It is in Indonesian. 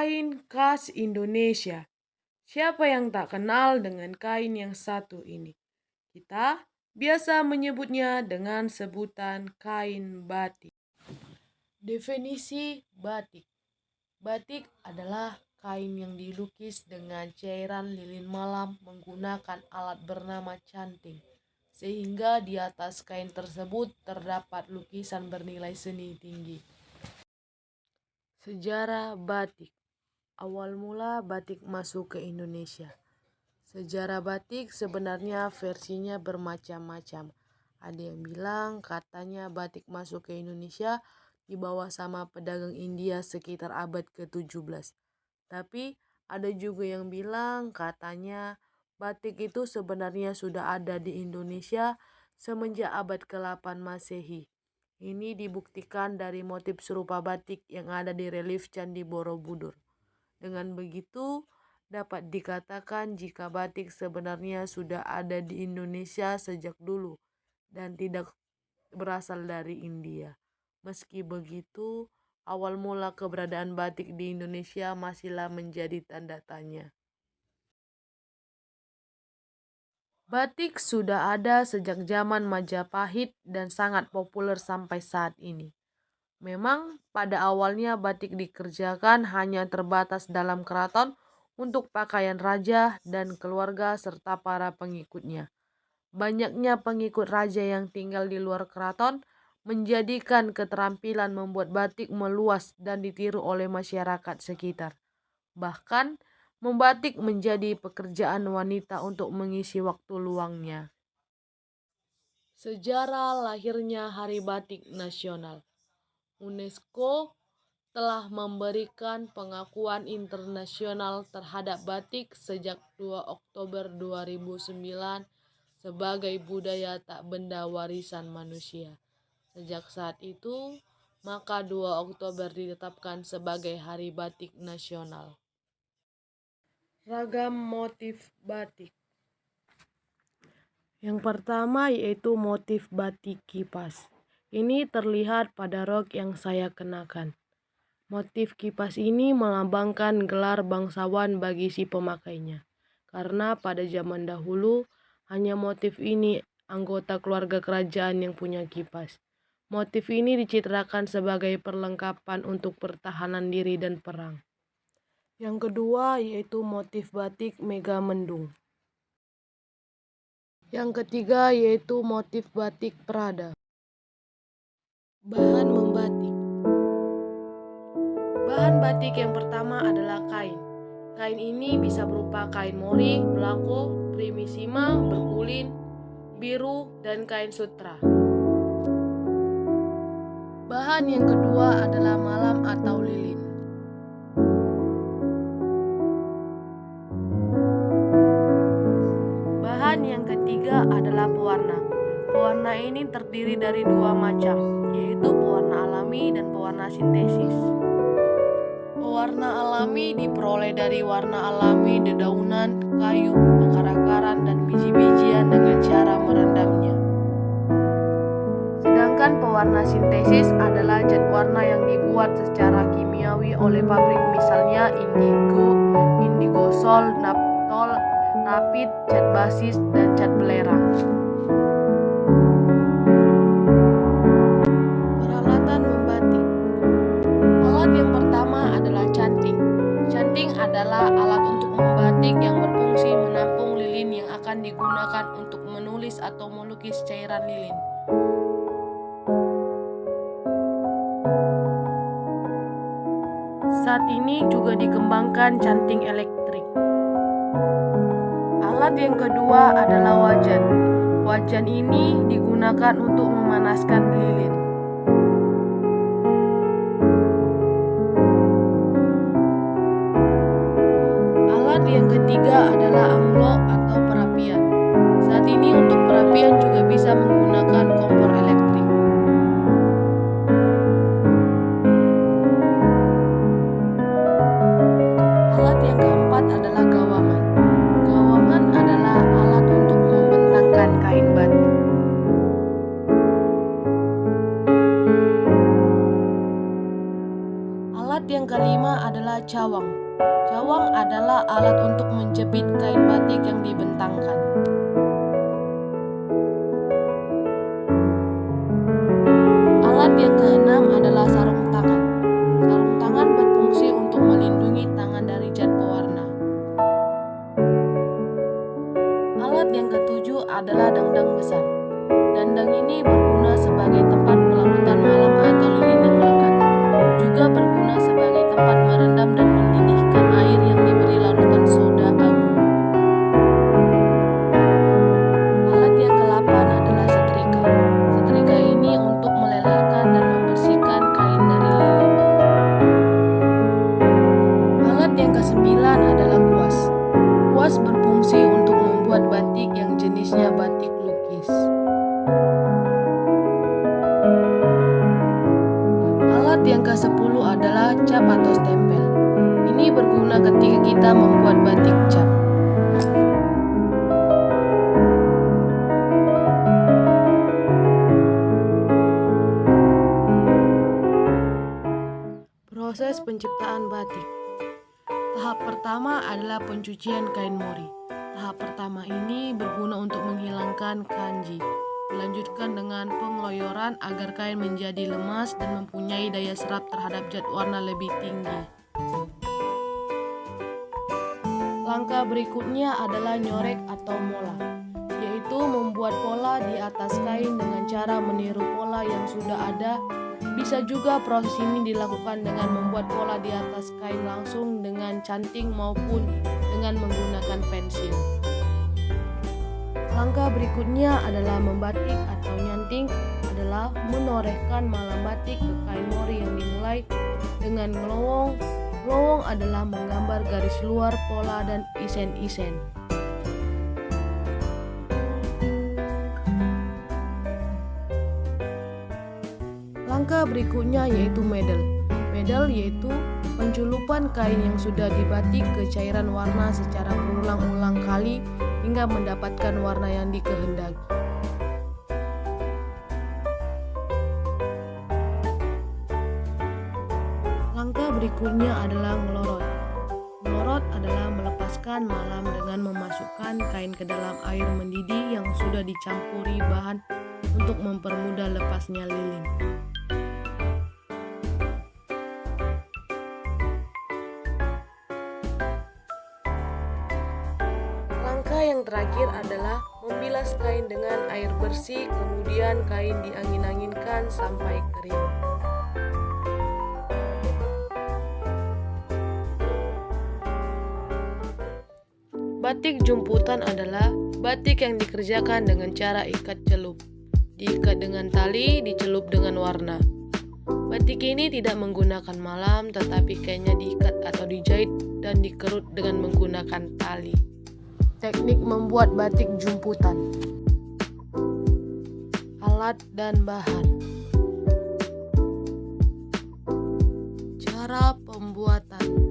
Kain khas Indonesia. Siapa yang tak kenal dengan kain yang satu ini? Kita biasa menyebutnya dengan sebutan kain batik. Definisi batik. Batik adalah kain yang dilukis dengan cairan lilin malam menggunakan alat bernama canting. Sehingga di atas kain tersebut terdapat lukisan bernilai seni tinggi. Sejarah batik. Awal mula batik masuk ke Indonesia. Sejarah batik sebenarnya versinya bermacam-macam. Ada yang bilang katanya batik masuk ke Indonesia dibawa sama pedagang India sekitar abad ke-17. Tapi ada juga yang bilang katanya batik itu sebenarnya sudah ada di Indonesia semenjak abad ke-8 Masehi. Ini dibuktikan dari motif serupa batik yang ada di relief Candi Borobudur. Dengan begitu, dapat dikatakan jika batik sebenarnya sudah ada di Indonesia sejak dulu dan tidak berasal dari India. Meski begitu, awal mula keberadaan batik di Indonesia masihlah menjadi tanda tanya. Batik sudah ada sejak zaman Majapahit dan sangat populer sampai saat ini. Memang pada awalnya batik dikerjakan hanya terbatas dalam keraton untuk pakaian raja dan keluarga serta para pengikutnya. Banyaknya pengikut raja yang tinggal di luar keraton menjadikan keterampilan membuat batik meluas dan ditiru oleh masyarakat sekitar. Bahkan, membatik menjadi pekerjaan wanita untuk mengisi waktu luangnya. Sejarah lahirnya Hari Batik Nasional. UNESCO telah memberikan pengakuan internasional terhadap batik sejak 2 Oktober 2009 sebagai budaya tak benda warisan manusia. Sejak saat itu, maka 2 Oktober ditetapkan sebagai Hari Batik Nasional. Ragam motif batik. Yang pertama yaitu motif batik kipas. Ini terlihat pada rok yang saya kenakan. Motif kipas ini melambangkan gelar bangsawan bagi si pemakainya. Karena pada zaman dahulu, hanya motif ini anggota keluarga kerajaan yang punya kipas. Motif ini dicitrakan sebagai perlengkapan untuk pertahanan diri dan perang. Yang kedua yaitu motif batik Megamendung. Yang ketiga yaitu motif batik Prada. Bahan membatik. Bahan batik yang pertama adalah kain. Kain ini bisa berupa kain mori, belako, primisima, berkulin, biru, dan kain sutra. Bahan yang kedua adalah malam atau lilin. Bahan yang ketiga adalah pewarna. Pewarna ini terdiri dari dua macam, yaitu pewarna alami dan pewarna sintesis. Pewarna alami diperoleh dari warna alami dedaunan, kayu, akar-akaran, dan biji-bijian dengan cara merendamnya. Sedangkan pewarna sintesis adalah cat warna yang dibuat secara kimiawi oleh pabrik misalnya indigo, indigosol, naptol, rapid, cat basis, dan cat belerang. Peralatan membatik. Alat yang pertama adalah canting. Canting adalah alat untuk membatik yang berfungsi menampung lilin yang akan digunakan untuk menulis atau melukis cairan lilin. Saat ini juga dikembangkan canting elektrik. Alat yang kedua adalah wajan. Wajan ini digunakan untuk memanaskan lilin. Alat yang ketiga adalah amblok atau perapian. Saat ini untuk perapian juga bisa menggunakan kompor elektrik. Alat yang keempat adalah gawangan. Gawangan adalah alat untuk membentangkan kain batik. Alat yang kelima adalah cawang. Cawang adalah alat untuk menjepit kain batik yang dibentangkan. Alat yang keenam adalah sarung tangan. Sarung tangan berfungsi untuk melindungi tangan dari zat pewarna. Alat yang ketujuh adalah dendang besar. Dendang ini berguna sebagai tempat pelarutan malam atau lilin yang melekat. Juga berguna sebagai tempat merendam dan mendidihkan air yang diberi larutan soda abu. Alat yang ke-8 adalah setrika. Setrika ini untuk melelehkan dan membersihkan kain dari lilin. Alat yang ke-9 adalah kuas. Kuas berfungsi untuk membuat batik yang jenisnya batik lukis. Alat yang ke-10 adalah cap atau stempel. Ini berguna ketika kita membuat batik cap. Proses penciptaan batik. Tahap pertama adalah pencucian kain mori. Tahap pertama ini berguna untuk menghilangkan kanji. Dilanjutkan dengan pengloyoran agar kain menjadi lemas dan mempunyai daya serap terhadap zat warna lebih tinggi. Langkah berikutnya adalah nyorek atau mola, yaitu membuat pola di atas kain dengan cara meniru pola yang sudah ada. Bisa juga proses ini dilakukan dengan membuat pola di atas kain langsung dengan canting maupun dengan menggunakan pensil. Langkah berikutnya adalah membatik atau nyanting, adalah menorehkan malam batik ke kain mori yang dimulai dengan ngelowong. Ngelowong adalah menggambar garis luar, pola, dan isen-isen. Langkah berikutnya yaitu medal. Medal yaitu penculupan kain yang sudah dibatik ke cairan warna secara berulang-ulang kali hingga mendapatkan warna yang dikehendaki. Langkah berikutnya adalah ngelorot. Ngelorot adalah melepaskan malam dengan memasukkan kain ke dalam air mendidih yang sudah dicampuri bahan untuk mempermudah lepasnya lilin. Langkah yang terakhir adalah membilas kain dengan air bersih, kemudian kain diangin-anginkan sampai kering. Batik jumputan adalah batik yang dikerjakan dengan cara ikat celup. Diikat dengan tali, dicelup dengan warna. Batik ini tidak menggunakan malam, tetapi kainnya diikat atau dijahit dan dikerut dengan menggunakan tali. Teknik membuat batik jumputan. Alat dan bahan. Cara pembuatan.